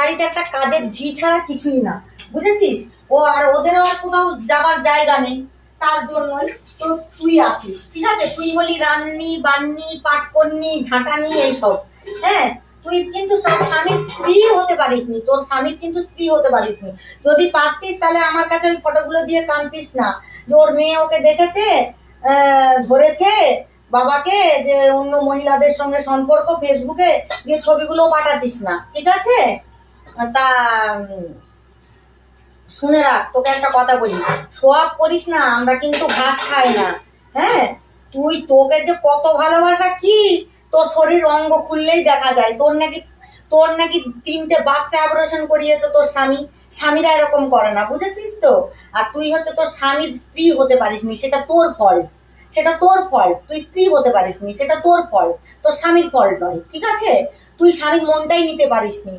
বাড়িতে একটা কাজের ঝি ছাড়া কিছুই না, বুঝেছিস? ও আর ওদেরও আর কোথাও যাবার জায়গা নেই, তার জন্যই তো তুই আছিস, ঠিক আছে? তুই বলি রান্নি বান্নি পাটকন্নি ঝাঁটানি এইসব, হ্যাঁ? তুই কিন্তু স্বামীর স্ত্রী হতে পারিসনি, তোর স্বামীর কিন্তু স্ত্রী হতে পারিসনি। যদি পারতিস তাহলে আমার কাছে ওই ফটোগুলো দিয়ে কাঁদতিস না যে ওর মেয়ে ওকে দেখেছে, ধরেছে বাবাকে, যে অন্য মহিলাদের সঙ্গে সম্পর্ক ফেসবুকে দিয়ে ছবিগুলো পাঠাতিস না, ঠিক আছে? তা শুনে রাখ, তোকে একটা কথা বলি, সোয়াব করিস না, আমরা কিন্তু ঘাস খাই না, হ্যাঁ? তোকে যে কত ভালোবাসা, কি তোর শরীর অঙ্গ খুললেই দেখা যায়। তোর নাকি 3টে বাচ্চা অপারেশন করিয়েছে তোর স্বামীরা এরকম করে না, বুঝেছিস তো? আর তুই হচ্ছে তোর স্বামীর স্ত্রী হতে পারিসনি, সেটা তোর ফল্ট, সেটা তোর ফল্ট। তুই স্ত্রী হতে পারিসনি, সেটা তোর ফল্ট, তোর স্বামীর ফল্ট নয়, ঠিক আছে? তুই স্বামীর মনটাই নিতে পারিসনি,